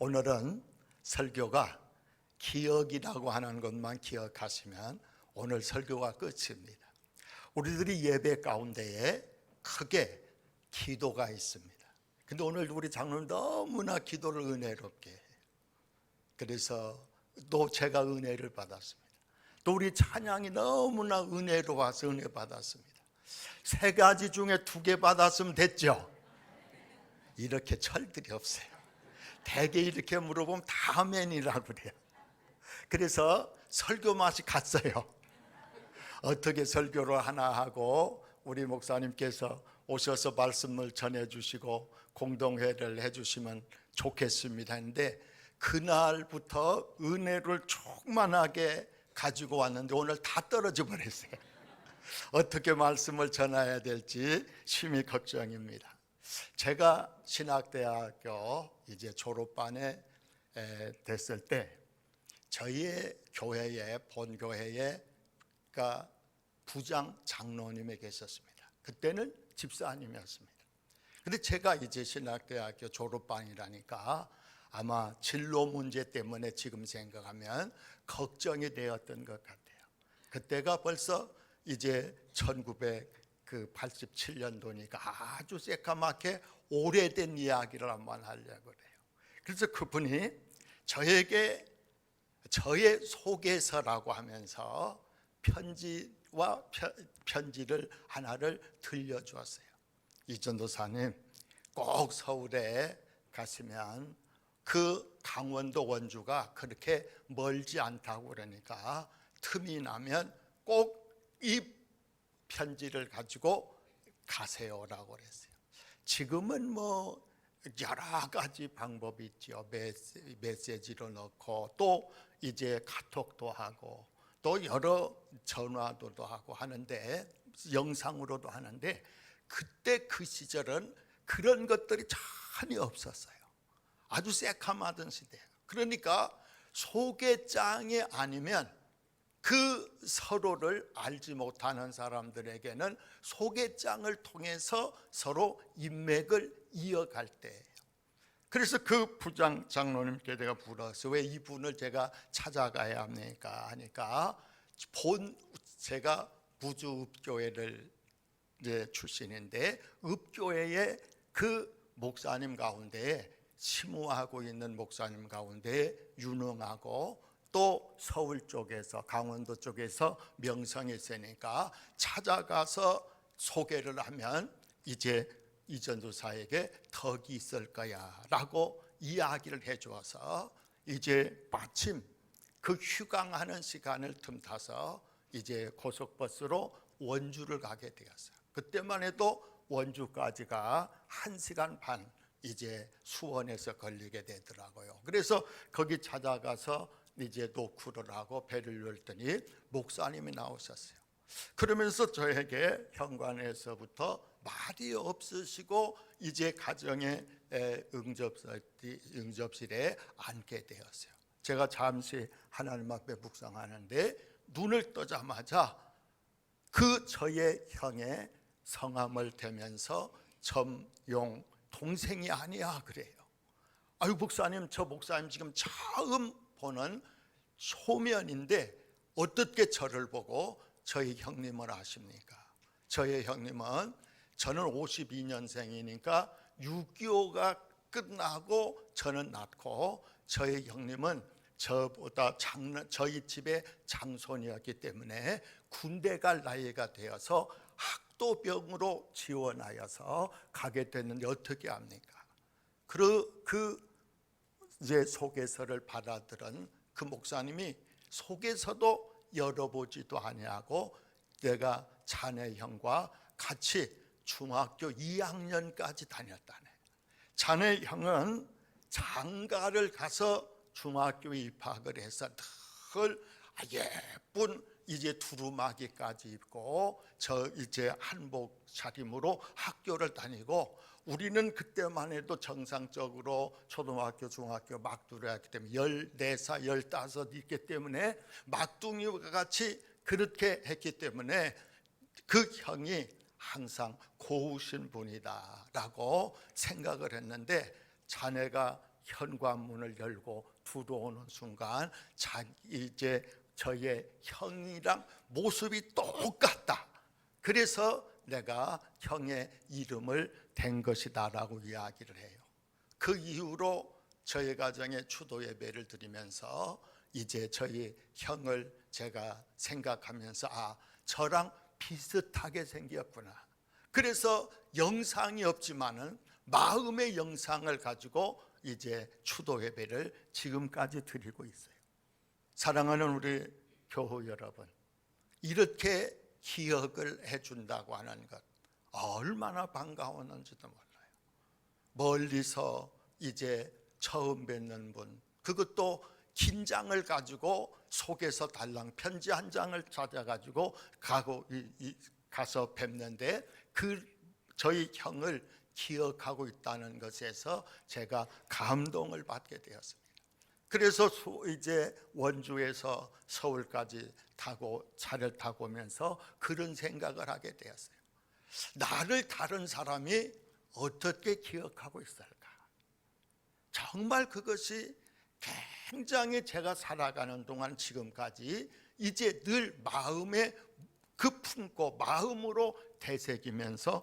오늘은 설교가 기억이라고 하는 것만 기억하시면 오늘 설교가 끝입니다. 우리들이 예배 가운데에 크게 기도가 있습니다. 근데 오늘 우리 장로님 너무나 기도를 은혜롭게 해요. 그래서 또 제가 은혜를 받았습니다. 또 우리 찬양이 너무나 은혜로워서 은혜 받았습니다. 세 가지 중에 2개 받았으면 됐죠? 이렇게 철들이 없어요. 대개 이렇게 물어보면 다 아멘이라고 그래요. 그래서 설교 맛이 갔어요. 어떻게 설교를 하나 하고 우리 목사님께서 오셔서 말씀을 전해주시고 공동회를 해주시면 좋겠습니다 했는데, 그날부터 은혜를 충만하게 가지고 왔는데 오늘 다 떨어져 버렸어요. 어떻게 말씀을 전해야 될지 심히 걱정입니다. 제가 신학대학교 이제 졸업반에 됐을 때 저희의 교회에 본교회에 부장 장로님이 계셨습니다. 그때는 집사님이었습니다. 근데 제가 이제 신학대학교 졸업반이라니까 아마 진로 문제 때문에 지금 생각하면 걱정이 되었던 것 같아요. 그때가 벌써 이제 1987년도니까 아주 새까맣게 오래된 이야기를 한번 하려고 해요. 그래서 그분이 저에게 저의 소개서라고 하면서 편지를 하나를 들려주었어요. 이 전도사님, 꼭 서울에 가시면 그 강원도 원주가 그렇게 멀지 않다고 그러니까 틈이 나면 꼭 이 편지를 가지고 가세요라고 그랬어요. 지금은 뭐 여러 가지 방법이 있죠. 메시지로 넣고 또 이제 카톡도 하고 또 여러 전화도 하고 하는데, 영상으로도 하는데, 그때 그 시절은 그런 것들이 전혀 없었어요. 아주 새카마던 시대예요. 그러니까 소개장이 아니면 그 서로를 알지 못하는 사람들에게는 소개장을 통해서 서로 인맥을 이어갈 때예요. 그래서 그 부장 장로님께 제가 불러서 왜 이분을 제가 찾아가야 합니까 하니까, 제가 부주읍교회를 출신인데 읍교회의 그 목사님 가운데, 심우하고 있는 목사님 가운데 유능하고 또 서울 쪽에서 강원도 쪽에서 명성이 있으니까 찾아가서 소개를 하면 이제 이 전도사에게 덕이 있을 거야 라고 이야기를 해주어서 이제 마침 그 휴강하는 시간을 틈타서 이제 고속버스로 원주를 가게 되었어요. 그때만 해도 원주까지가 1시간 반 이제 수원에서 걸리게 되더라고요. 그래서 거기 찾아가서 이제 노크를 하고 배를 열더니 목사님이 나오셨어요. 그러면서 저에게 현관에서부터 말이 없으시고 이제 가정의 응접실에 앉게 되었어요. 제가 잠시 하나님 앞에 묵상하는데 눈을 뜨자마자 그 저의 형의 성함을 대면서 점용 동생이 아니야 그래요. 아유 목사님, 저 목사님 지금 처음 보는 초면인데 어떻게 저를 보고 저희 형님을 아십니까? 저의 형님은, 저는 52년생이니까 6.25가 끝나고 저는 낳고, 저의 형님은 저보다 저희 집의 장손이었기 때문에 군대 갈 나이가 되어서 학도병으로 지원하여서 가게 됐는데 어떻게 합니까? 그 이제 소개서를 받아들은 그 목사님이 소개서도 열어보지도 아니하고 내가 자네 형과 같이 중학교 2학년까지 다녔다네. 자네 형은 장가를 가서 중학교에 입학을 해서 늘 예쁜 이제 두루마기까지 입고 저 이제 한복 차림으로 학교를 다니고, 우리는 그때만 해도 정상적으로 초등학교, 중학교 막둥이였기 때문에 14살, 15 있기 때문에 막둥이와 같이 그렇게 했기 때문에 그 형이 항상 고우신 분이다 라고 생각을 했는데, 자네가 현관문을 열고 들어오는 순간 이제 저의 형이랑 모습이 똑같다. 그래서 내가 형의 이름을 댄 것이다라고 이야기를 해요. 그 이후로 저희 가정에 추도 예배를 드리면서 이제 저희 형을 제가 생각하면서 저랑 비슷하게 생겼구나. 그래서 영상이 없지만은 마음의 영상을 가지고 이제 추도 예배를 지금까지 드리고 있어요. 사랑하는 우리 교우 여러분, 이렇게 기억을 해준다고 하는 것 얼마나 반가웠는지도 몰라요. 멀리서 이제 처음 뵙는 분, 그것도 긴장을 가지고 속에서 달랑 편지 한 장을 찾아가지고 가서 뵙는데 저희 형을 기억하고 있다는 것에서 제가 감동을 받게 되었습니다. 그래서 이제 원주에서 서울까지 차를 타고 오면서 그런 생각을 하게 되었어요. 나를 다른 사람이 어떻게 기억하고 있을까? 정말 그것이 굉장히 제가 살아가는 동안 지금까지 이제 늘 마음에 품고 마음으로 되새기면서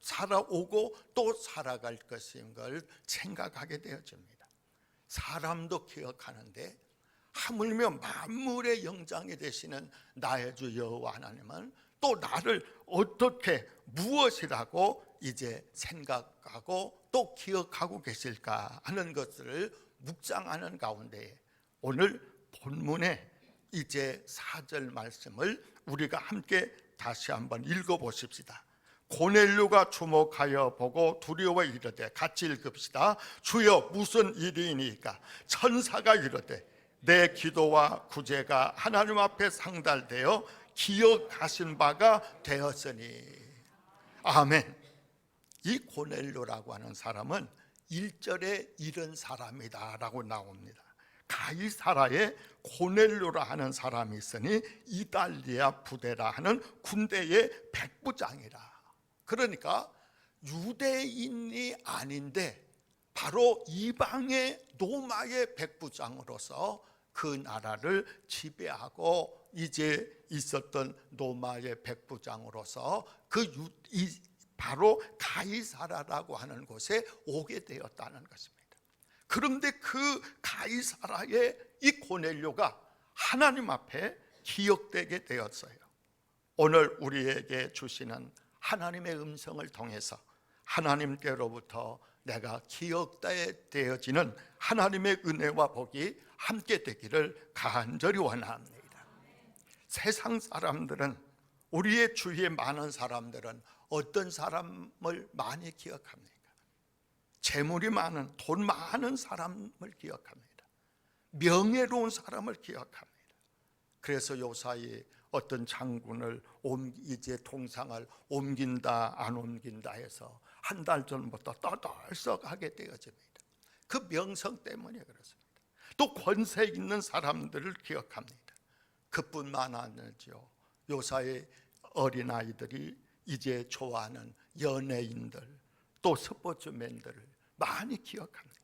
살아오고 또 살아갈 것인 걸 생각하게 되어집니다. 사람도 기억하는데 하물며 만물의 영장이 되시는 나의 주 여호와 하나님은 또 나를 어떻게 무엇이라고 이제 생각하고 또 기억하고 계실까 하는 것을 묵상하는 가운데 오늘 본문의 이제 4절 말씀을 우리가 함께 다시 한번 읽어보십시다. 고넬료가 주목하여 보고 두려워 이르되, 같이 읽읍시다. 주여 무슨 일이니까? 천사가 이르되 내 기도와 구제가 하나님 앞에 상달되어 기억하신 바가 되었으니. 아멘. 이 고넬료라고 하는 사람은 1절에 이런 사람이다 라고 나옵니다. 가이사라에 고넬료라 하는 사람이 있으니 이달리아 부대라 하는 군대의 백부장이라. 그러니까 유대인이 아닌데 바로 이방의 로마의 백부장으로서 그 나라를 지배하고 이제 있었던 로마의 백부장으로서 바로 가이사라라고 하는 곳에 오게 되었다는 것입니다. 그런데 그 가이사라의 이 고넬료가 하나님 앞에 기억되게 되었어요. 오늘 우리에게 주시는 하나님의 음성을 통해서 하나님께로부터 내가 기억되어지는 하나님의 은혜와 복이 함께 되기를 간절히 원합니다. 세상 사람들은, 우리의 주위에 많은 사람들은 어떤 사람을 많이 기억합니까? 재물이 많은, 돈 많은 사람을 기억합니다. 명예로운 사람을 기억합니다. 그래서 요사이 어떤 장군을 이제 통상을 옮긴다 안 옮긴다 해서 한 달 전부터 떠들썩하게 되어집니다. 그 명성 때문에 그렇습니다. 또 권세 있는 사람들을 기억합니다. 그뿐만 아니죠. 요사이 어린아이들이 이제 좋아하는 연예인들, 또 스포츠맨들을 많이 기억합니다.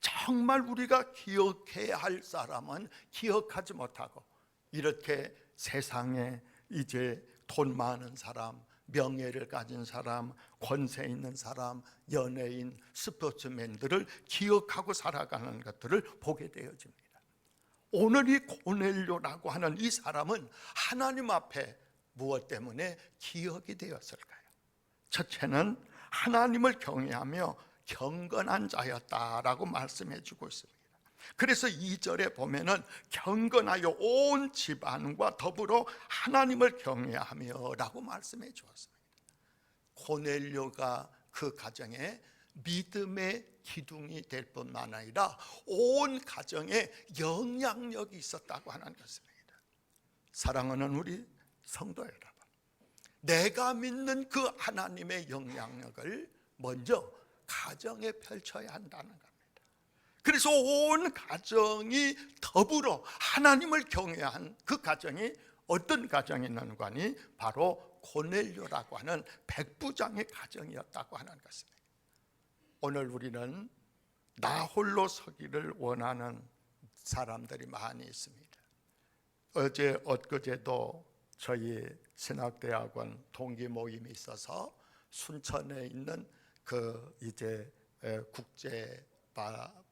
정말 우리가 기억해야 할 사람은 기억하지 못하고 이렇게 세상에 이제 돈 많은 사람, 명예를 가진 사람, 권세 있는 사람, 연예인, 스포츠맨들을 기억하고 살아가는 것들을 보게 되어집니다. 오늘 이 고넬료라고 하는 이 사람은 하나님 앞에 무엇 때문에 기억이 되었을까요? 첫째는 하나님을 경외하며 경건한 자였다라고 말씀해 주고 있습니다. 그래서 2절에 보면은 경건하여 온 집안과 더불어 하나님을 경외하며 라고 말씀해 주었습니다. 고넬료가 그 가정에 믿음의 기둥이 될 뿐만 아니라 온 가정에 영향력이 있었다고 하는 것입니다. 사랑하는 우리 성도 여러분, 내가 믿는 그 하나님의 영향력을 먼저 가정에 펼쳐야 한다는 겁니다. 그래서 온 가정이 더불어 하나님을 경외한 그 가정이 어떤 가정이었는가 하니 바로 고넬료라고 하는 백부장의 가정이었다고 하는 것입니다. 오늘 우리는 나 홀로 서기를 원하는 사람들이 많이 있습니다. 어제 엊그제도 저희 신학대학원 동기 모임이 있어서 순천에 있는 국제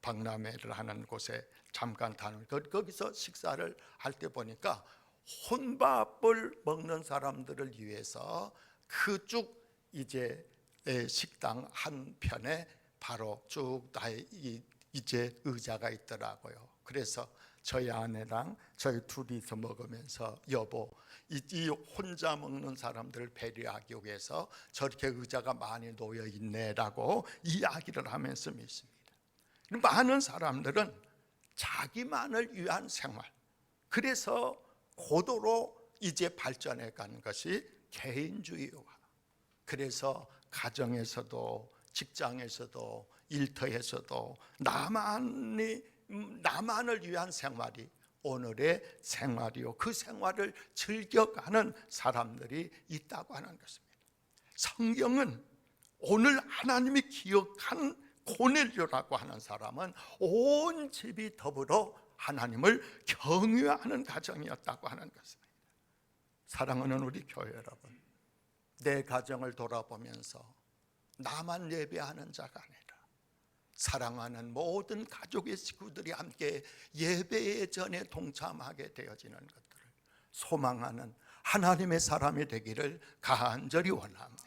박람회를 하는 곳에 잠깐 거기서 식사를 할 때 보니까 혼밥을 먹는 사람들을 위해서 그쭉 식당 한 편에 바로 쭉 다 의자가 있더라고요. 그래서 저희 아내랑 저희 둘이서 먹으면서 여보, 이 혼자 먹는 사람들을 배려하기 위해서 저렇게 의자가 많이 놓여 있네라고 이야기를 하면서 믿습니다. 많은 사람들은 자기만을 위한 생활, 그래서 고도로 발전해 가는 것이 개인주의화. 그래서 가정에서도 직장에서도 일터에서도 나만을 위한 생활이 오늘의 생활이요, 그 생활을 즐겨가는 사람들이 있다고 하는 것입니다. 성경은 오늘 하나님이 기억한 고넬료라고 하는 사람은 온 집이 더불어 하나님을 경외하는 가정이었다고 하는 것입니다. 사랑하는 우리 교회 여러분, 내 가정을 돌아보면서 나만 예배하는 자가 아니라 사랑하는 모든 가족의 식구들이 함께 예배의 전에 동참하게 되어지는 것들을 소망하는 하나님의 사람이 되기를 간절히 원합니다.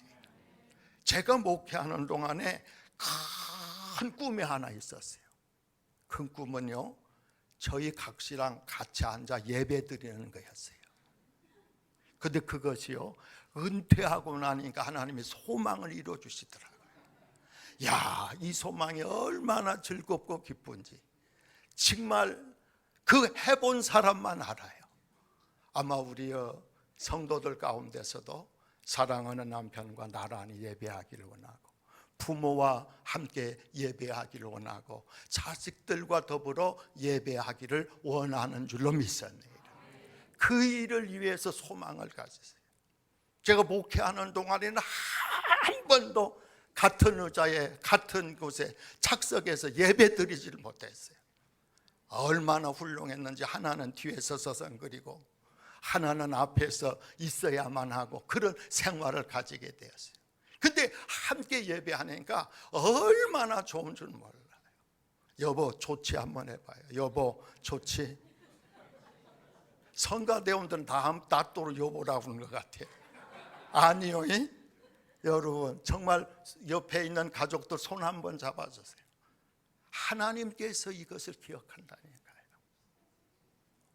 제가 목회하는 동안에 큰 꿈이 하나 있었어요. 큰 꿈은요, 저희 각시랑 같이 앉아 예배 드리는 거였어요. 근데 그것이요, 은퇴하고 나니까 하나님이 소망을 이루어 주시더라고요. 야, 이 소망이 얼마나 즐겁고 기쁜지 정말 그 해본 사람만 알아요. 아마 우리 성도들 가운데서도 사랑하는 남편과 나란히 예배하기를 원하고, 부모와 함께 예배하기를 원하고, 자식들과 더불어 예배하기를 원하는 줄로 믿습니다. 그 일을 위해서 소망을 가지세요. 제가 목회하는 동안에는 한 번도 같은 의자에 같은 곳에 착석해서 예배 드리지를 못했어요. 얼마나 훌륭했는지. 하나는 뒤에서 서성거리고 하나는 앞에서 있어야만 하고 그런 생활을 가지게 되었어요. 근데 함께 예배하니까 얼마나 좋은 줄 몰라요. 여보 좋지 한번 해봐요. 여보 좋지. 성가대원들은 다 또로 여보라고 하는 것 같아요. 아니요. 여러분 정말 옆에 있는 가족들 손 한번 잡아주세요. 하나님께서 이것을 기억한다니까요.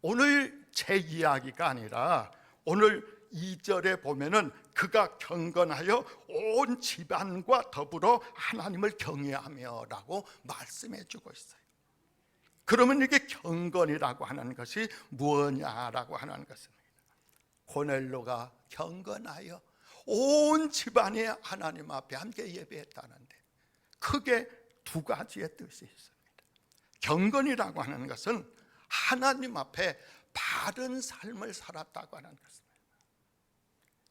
오늘 제 이야기가 아니라 오늘 2절에 보면은 그가 경건하여 온 집안과 더불어 하나님을 경외하며 라고 말씀해 주고 있어요. 그러면 이게 경건이라고 하는 것이 무엇냐라고 하는 것입니다. 고넬료가 경건하여 온 집안이 하나님 앞에 함께 예배했다는데 크게 두 가지의 뜻이 있습니다. 경건이라고 하는 것은 하나님 앞에 바른 삶을 살았다고 하는 것입니다.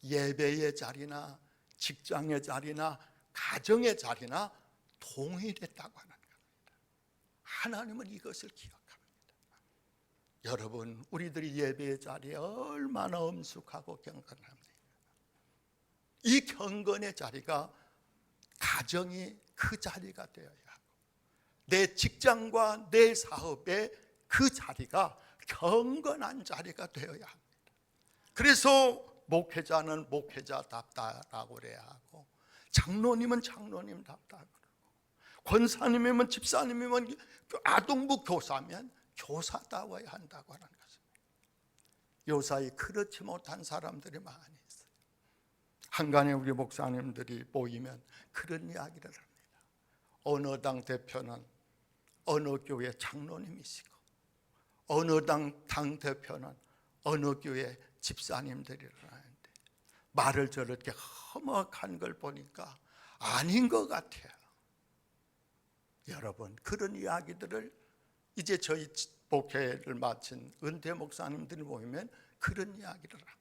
예배의 자리나 직장의 자리나 가정의 자리나 동일했다고 하는 겁니다. 하나님은 이것을 기억합니다. 여러분, 우리들이 예배의 자리에 얼마나 엄숙하고 경건합니다. 이 경건의 자리가 가정이 그 자리가 되어야 하고, 내 직장과 내 사업의 그 자리가 경건한 자리가 되어야 합니다. 그래서 목회자는 목회자답다라고 그래야 하고, 장로님은 장로님답다 그러고, 권사님이면 집사님이면 아동부 교사면 교사다워야 한다고 하는 것입니다. 요사이 그렇지 못한 사람들이 많이 있어요. 한간에 우리 목사님들이 모이면 그런 이야기를 합니다. 어느 당 대표는 어느 교회 장로님이시고, 어느 당 대표는 어느 교회 집사님들이라는데 말을 저렇게 험악한 걸 보니까 아닌 것 같아요. 여러분, 그런 이야기들을 이제 저희 목회를 마친 은퇴 목사님들이 모이면 그런 이야기를 합니다.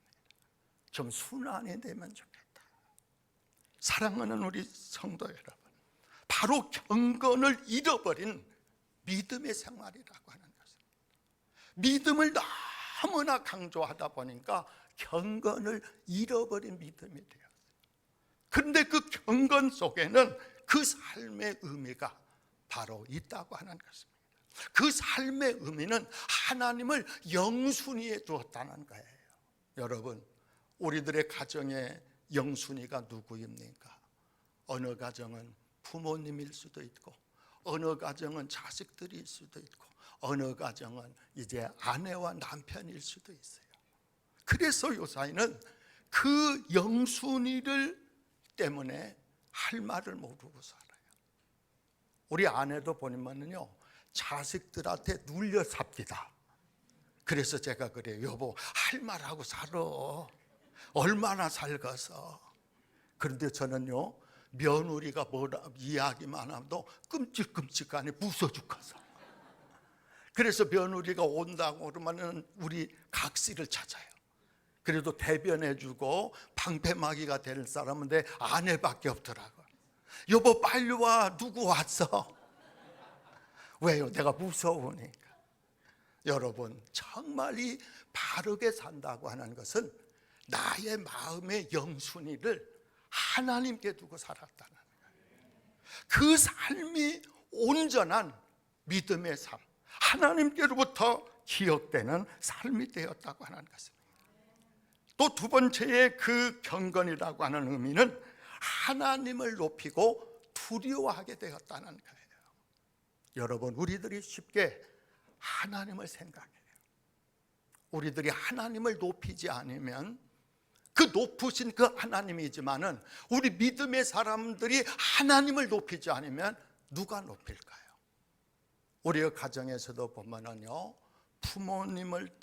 좀 순환이 되면 좋겠다. 사랑하는 우리 성도 여러분, 바로 경건을 잃어버린 믿음의 생활이라고 하는 것입니다. 믿음을 너무나 강조하다 보니까 경건을 잃어버린 믿음이 되었어요. 그런데 그 경건 속에는 그 삶의 의미가 바로 있다고 하는 것입니다. 그 삶의 의미는 하나님을 영순위에 두었다는 거예요. 여러분, 우리들의 가정의 영순위가 누구입니까? 어느 가정은 부모님일 수도 있고, 어느 가정은 자식들일 수도 있고, 어느 가정은 이제 아내와 남편일 수도 있어요. 그래서 요사이는 그 영순위를 때문에 할 말을 모르고 살아요. 우리 아내도 보면요, 자식들한테 눌려 삽니다. 그래서 제가 그래요. 여보, 할 말하고 살아. 얼마나 살겠어. 그런데 저는요, 며느리가 뭐라 이야기만 하도 끔찍끔찍하니 무서워 죽겠어. 그래서 며느리가 온다고 그러면 우리 각시를 찾아요. 그래도 대변해주고 방패막이가 될 사람은 내 아내밖에 없더라고요. 여보 빨리 와. 누구 왔어? 왜요? 내가 무서우니까. 여러분, 정말 이 바르게 산다고 하는 것은 나의 마음의 영순위를 하나님께 두고 살았다는 거예요. 그 삶이 온전한 믿음의 삶, 하나님께로부터 기억되는 삶이 되었다고 하는 것입니다. 또 두 번째의 그 경건이라고 하는 의미는 하나님을 높이고 두려워하게 되었다는 거예요. 여러분, 우리들이 쉽게 하나님을 생각해요. 우리들이 하나님을 높이지 않으면, 그 높으신 그 하나님이지만은 우리 믿음의 사람들이 하나님을 높이지 않으면 누가 높일까요? 우리의 가정에서도 보면은요, 부모님을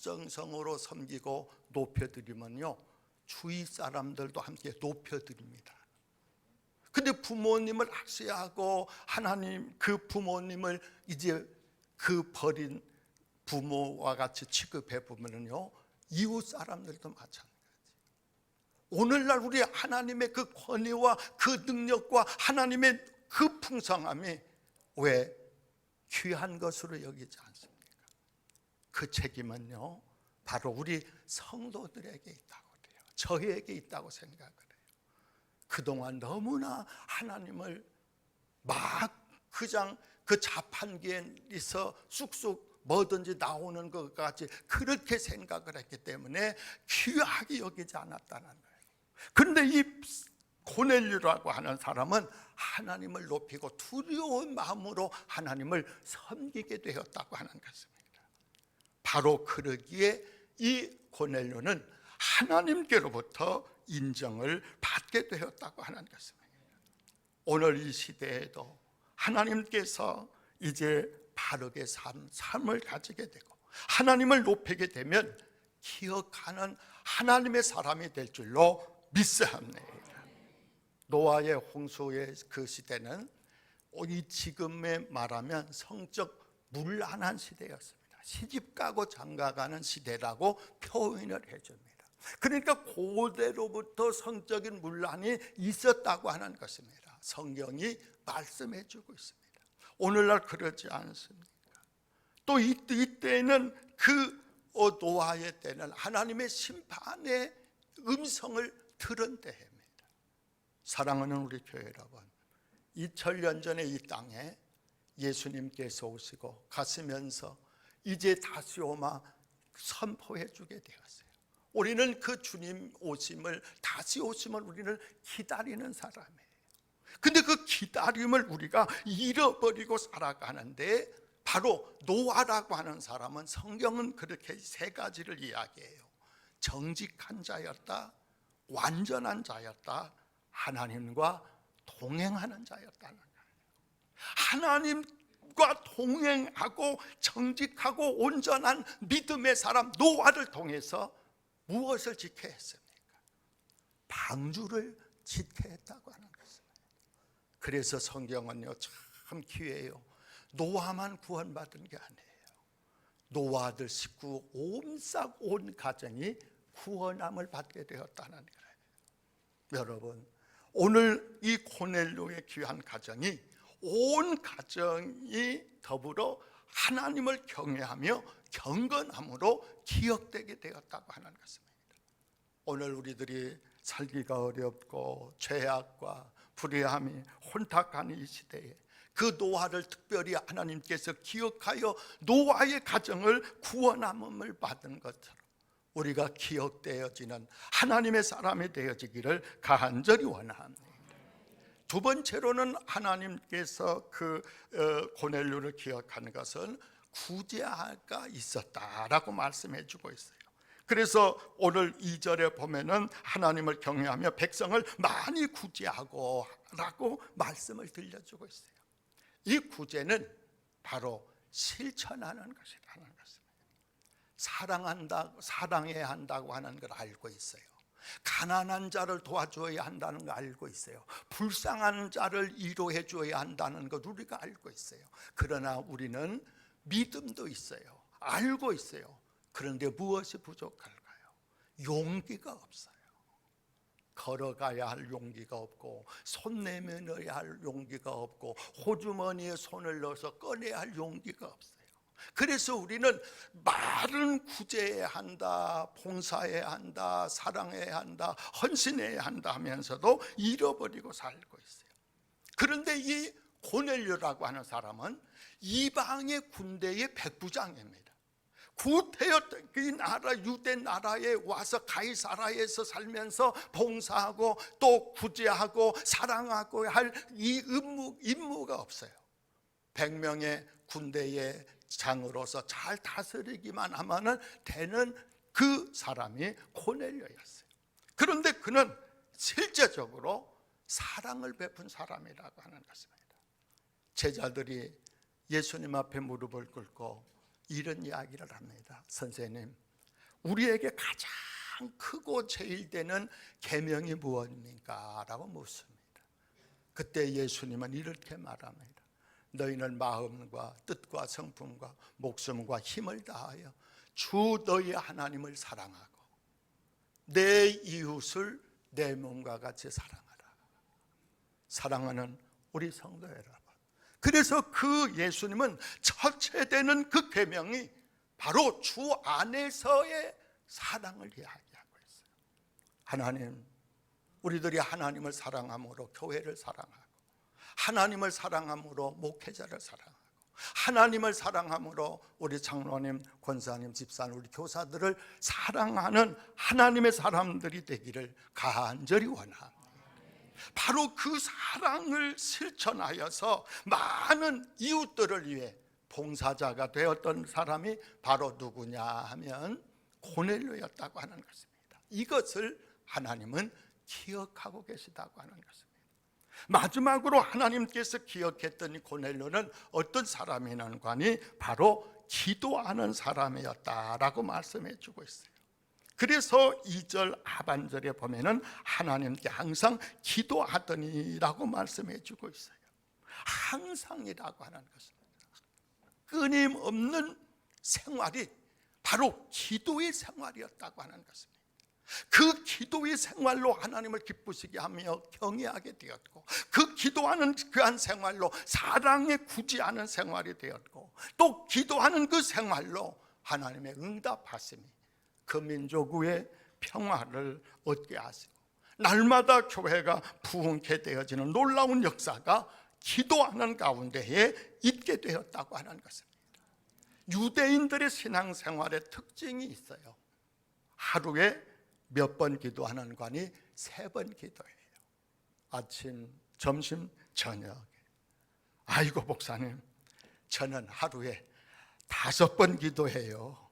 정성으로 섬기고 높여드리면요, 주위 사람들도 함께 높여드립니다. 근데 부모님을 악시하고 하나님 그 부모님을 이제 그 버린 부모와 같이 취급해 보면요, 이웃 사람들도 마찬가지. 오늘날 우리 하나님의 그 권위와 그 능력과 하나님의 그 풍성함이 왜 귀한 것으로 여기지 않습니까? 그 책임은요, 바로 우리 성도들에게 있다고 그래요. 저희에게 있다고 생각을 해요. 그동안 너무나 하나님을 막 그냥 그 자판기에서 쑥쑥 뭐든지 나오는 것 같이 그렇게 생각을 했기 때문에 귀하게 여기지 않았다는 거예요. 그런데 이 고넬료라고 하는 사람은 하나님을 높이고 두려운 마음으로 하나님을 섬기게 되었다고 하는 것입니다. 바로 그러기에 이 고넬료는 하나님께로부터 인정을 받게 되었다고 하는 것입니다. 오늘 이 시대에도 하나님께서 이제 바르게 삶을 가지게 되고 하나님을 높이게 되면 기억하는 하나님의 사람이 될 줄로 믿사옵나이다. 노아의 홍수의 그 시대는 이 지금에 말하면 성적 문란한 시대였습니다. 시집가고 장가가는 시대라고 표현을 해줍니다. 그러니까 고대로부터 성적인 문란이 있었다고 하는 것입니다. 성경이 말씀해 주고 있습니다. 오늘날 그러지 않습니까? 또 이때는 그 노아의 때는 하나님의 심판의 음성을 들은 때입니다. 사랑하는 우리 교회 여러분, 2000년 전에 이 땅에 예수님께서 오시고 가시면서 이제 다시 오마 선포해 주게 되었어요. 우리는 그 주님 오심을, 다시 오심을 우리는 기다리는 사람이에요. 근데 그 기다림을 우리가 잃어버리고 살아가는데, 바로 노아라고 하는 사람은 성경은 그렇게 세 가지를 이야기해요. 정직한 자였다, 완전한 자였다, 하나님과 동행하는 자였다는 거예요. 하나님과 동행하고 정직하고 온전한 믿음의 사람 노아를 통해서 무엇을 지켜야 했습니까? 방주를 지켜야 했다고 하는 것입니다. 그래서 성경은요, 참 귀해요. 노아만 구원받은 게 아니에요. 노아 아들 식구 온 가정이 구원함을 받게 되었다는 거예요. 여러분, 오늘 이 고넬료의 귀한 가정이 온 가정이 더불어 하나님을 경외하며 경건함으로 기억되게 되었다고 하는 것입니다. 오늘 우리들이 살기가 어렵고 죄악과 불의함이 혼탁한 이 시대에 그 노아를 특별히 하나님께서 기억하여 노아의 가정을 구원함을 받은 것처럼 우리가 기억되어지는 하나님의 사람이 되어지기를 간절히 원합니다. 두 번째로는 하나님께서 그 고넬료를 기억하는 것은 구제하가 있었다라고 말씀해 주고 있어요. 그래서 오늘 2절에 보면은 하나님을 경외하며 백성을 많이 구제하고 라고 말씀을 들려주고 있어요. 이 구제는 바로 실천하는 것이라는 것입니다. 사랑해야 한다고 하는 걸 알고 있어요. 가난한 자를 도와줘야 한다는 걸 알고 있어요. 불쌍한 자를 위로해 줘야 한다는 것 우리가 알고 있어요. 그러나 우리는 믿음도 있어요. 알고 있어요. 그런데 무엇이 부족할까요? 용기가 없어요. 걸어가야 할 용기가 없고 손 내밀어야 할 용기가 없고 호주머니에 손을 넣어서 꺼내야 할 용기가 없어요. 그래서 우리는 말은 구제해야 한다, 봉사해야 한다, 사랑해야 한다, 헌신해야 한다 하면서도 잃어버리고 살고 있어요. 그런데 이 고넬료라고 하는 사람은 이방의 군대의 백부장입니다. 구태였던 그 나라 유대 나라에 와서 가이사라에서 살면서 봉사하고 또 구제하고 사랑하고 할 이 임무가 없어요. 100명의 군대의 장으로서 잘 다스리기만 하면 되는 그 사람이 고넬료였어요. 그런데 그는 실제적으로 사랑을 베푼 사람이라고 하는 것입니다. 제자들이 예수님 앞에 무릎을 꿇고 이런 이야기를 합니다. 선생님, 우리에게 가장 크고 제일 되는 계명이 무엇입니까? 라고 묻습니다. 그때 예수님은 이렇게 말합니다. 너희는 마음과 뜻과 성품과 목숨과 힘을 다하여 주 너희 하나님을 사랑하고 내 이웃을 내 몸과 같이 사랑하라. 사랑하는 우리 성도 여러분, 그래서 그 예수님은 첫째 되는 그 계명이 바로 주 안에서의 사랑을 이야기하고 있어요. 하나님, 우리들이 하나님을 사랑함으로 교회를 사랑하고 하나님을 사랑함으로 목회자를 사랑하고 하나님을 사랑함으로 우리 장로님, 권사님, 집사님, 우리 교사들을 사랑하는 하나님의 사람들이 되기를 간절히 원합니다. 바로 그 사랑을 실천하여서 많은 이웃들을 위해 봉사자가 되었던 사람이 바로 누구냐 하면 고넬료였다고 하는 것입니다. 이것을 하나님은 기억하고 계시다고 하는 것입니다. 마지막으로 하나님께서 기억했던 이 고넬료는 어떤 사람이냐는 관이 바로 기도하는 사람이었다라고 말씀해 주고 있어요. 그래서 2절 하반절에 보면은 하나님께 항상 기도하더니라고 말씀해 주고 있어요. 항상이라고 하는 것입니다. 끊임없는 생활이 바로 기도의 생활이었다고 하는 것입니다. 그 기도의 생활로 하나님을 기쁘시게 하며 경외하게 되었고, 그 기도하는 그한 생활로 사랑에 구제하는 생활이 되었고, 또 기도하는 그 생활로 하나님의 응답하심이 그 민족 위에 평화를 얻게 하시고 날마다 교회가 부흥케 되어지는 놀라운 역사가 기도하는 가운데에 있게 되었다고 하는 것입니다. 유대인들의 신앙생활의 특징이 있어요. 하루에 몇 번 기도하는 관이 3번 기도해요. 아침, 점심, 저녁. 아이고 목사님, 저는 하루에 5번 기도해요.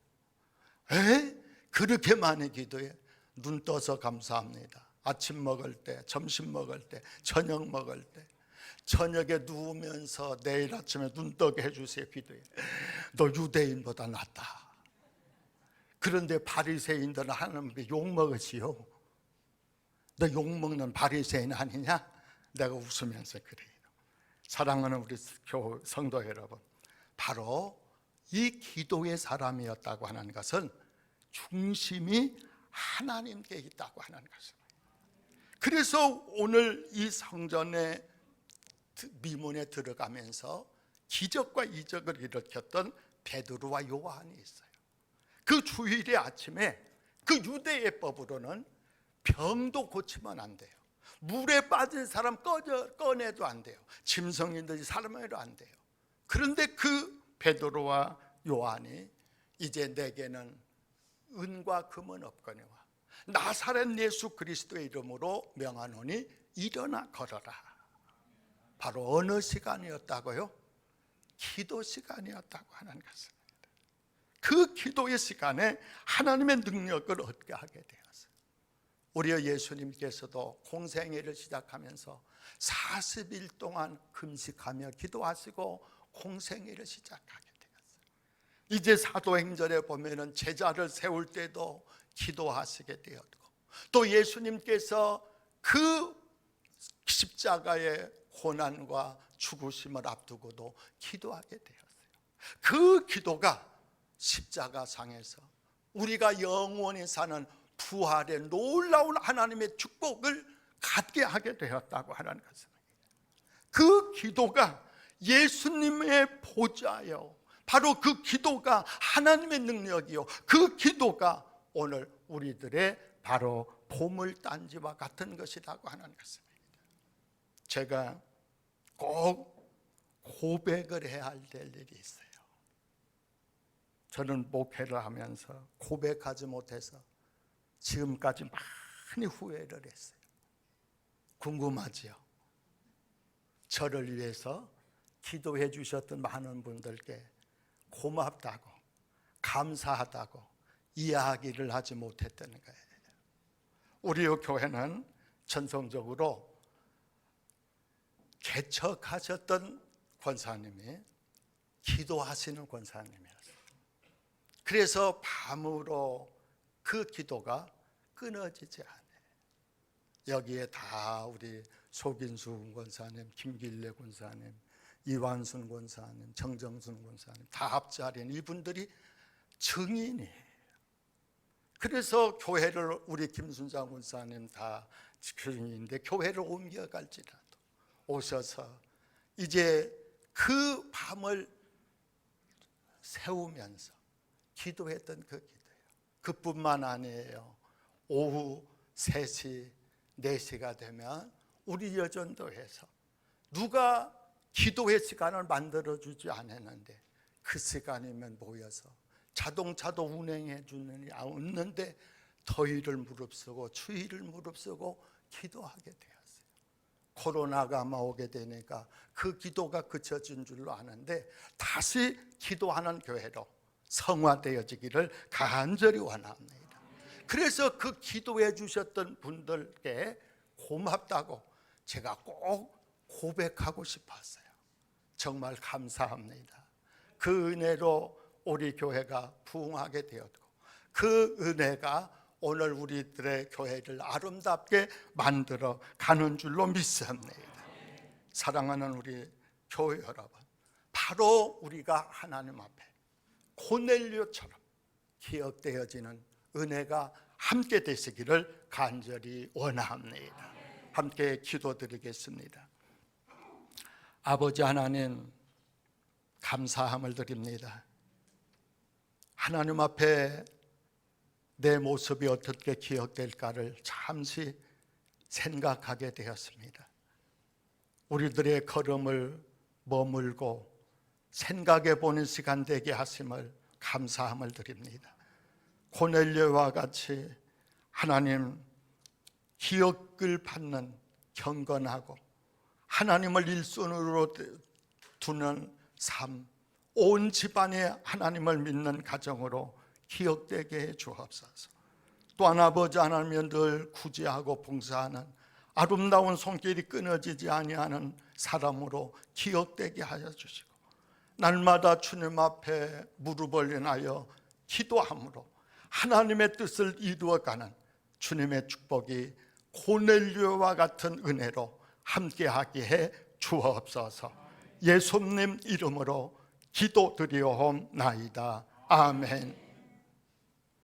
에? 그렇게 많이 기도해? 눈 떠서 감사합니다. 아침 먹을 때, 점심 먹을 때, 저녁 먹을 때, 저녁에 누우면서 내일 아침에 눈 뜨게 해주세요. 기도해. 너 유대인보다 낫다. 그런데 바리새인들은 하나님께 욕먹으시오. 너 욕먹는 바리새인 아니냐? 내가 웃으면서 그래요. 사랑하는 우리 성도 여러분, 바로 이 기도의 사람이었다고 하는 것은 중심이 하나님께 있다고 하는 것입니다. 그래서 오늘 이 성전의 미문에 들어가면서 기적과 이적을 일으켰던 베드로와 요한이 있어요. 그 주일의 아침에 그 유대의 법으로는 병도 고치면 안 돼요. 물에 빠진 사람 꺼내도 안 돼요. 짐승이든지 사람이라도 안 돼요. 그런데 그 베드로와 요한이 이제 내게는 은과 금은 없거니와 나사렛 예수 그리스도의 이름으로 명하노니 일어나 걸어라. 바로 어느 시간이었다고요? 기도 시간이었다고 하는 것입니다. 그 기도의 시간에 하나님의 능력을 얻게 하게 되었어요. 우리 예수님께서도 공생애를 시작하면서 40일 동안 금식하며 기도하시고 공생애를 시작하게 되었어요. 이제 사도행전에 보면은 제자를 세울 때도 기도하시게 되었고, 또 예수님께서 그 십자가의 고난과 죽으심을 앞두고도 기도하게 되었어요. 그 기도가 십자가상에서 우리가 영원히 사는 부활의 놀라운 하나님의 축복을 갖게 하게 되었다고 하는 것입니다. 그 기도가 예수님의 보좌요, 바로 그 기도가 하나님의 능력이요, 그 기도가 오늘 우리들의 바로 보물단지와 같은 것이라고 하는 것입니다. 제가 꼭 고백을 해야 할 일이 있어요. 저는 목회를 하면서 고백하지 못해서 지금까지 많이 후회를 했어요. 궁금하지요? 저를 위해서 기도해 주셨던 많은 분들께 고맙다고, 감사하다고 이야기를 하지 못했다는 거예요. 우리 교회는 전통적으로 개척하셨던 권사님이 기도하시는 권사님이었어요. 그래서 밤으로 그 기도가 끊어지지 않아요. 여기에 다 우리 소긴수 권사님, 김길래 권사님, 이완순 권사님, 정정순 권사님 다 앞자리는 이분들이 증인이에요. 그래서 교회를 우리 김순장 권사님 다 증인인데 교회를 옮겨갈지라도 오셔서 이제 그 밤을 세우면서 기도했던 그 기도예요. 그뿐만 아니에요. 오후 3시, 4시가 되면 우리 여전도에서 누가 기도의 시간을 만들어주지 않았는데 그 시간이면 모여서 자동차도 운행해 주느니 없는데 더위를 무릅쓰고 추위를 무릅쓰고 기도하게 되었어요. 코로나가 오게 되니까 그 기도가 그쳐진 줄로 아는데 다시 기도하는 교회로 성화되어지기를 간절히 원합니다. 그래서 그 기도해 주셨던 분들께 고맙다고 제가 꼭 고백하고 싶었어요. 정말 감사합니다. 그 은혜로 우리 교회가 부흥하게 되었고 그 은혜가 오늘 우리들의 교회를 아름답게 만들어 가는 줄로 믿습니다. 사랑하는 우리 교회 여러분, 바로 우리가 하나님 앞에 고넬료처럼 기억되어지는 은혜가 함께 되시기를 간절히 원합니다. 함께 기도드리겠습니다. 아버지 하나님, 감사함을 드립니다. 하나님 앞에 내 모습이 어떻게 기억될까를 잠시 생각하게 되었습니다. 우리들의 걸음을 머물고 생각해 보는 시간 되게 하심을 감사함을 드립니다. 고넬료와 같이 하나님 기억을 받는 경건하고 하나님을 일순으로 두는 삶, 온 집안에 하나님을 믿는 가정으로 기억되게 해 주옵소서. 또한 아버지 하나님을 늘 구제하고 봉사하는 아름다운 손길이 끊어지지 아니하는 사람으로 기억되게 하여 주시고, 날마다 주님 앞에 무릎을 인하여 기도함으로 하나님의 뜻을 이루어가는 주님의 축복이 고넬료와 같은 은혜로 함께하게 해 주옵소서. 예수님 이름으로 기도드리옵나이다. 아멘.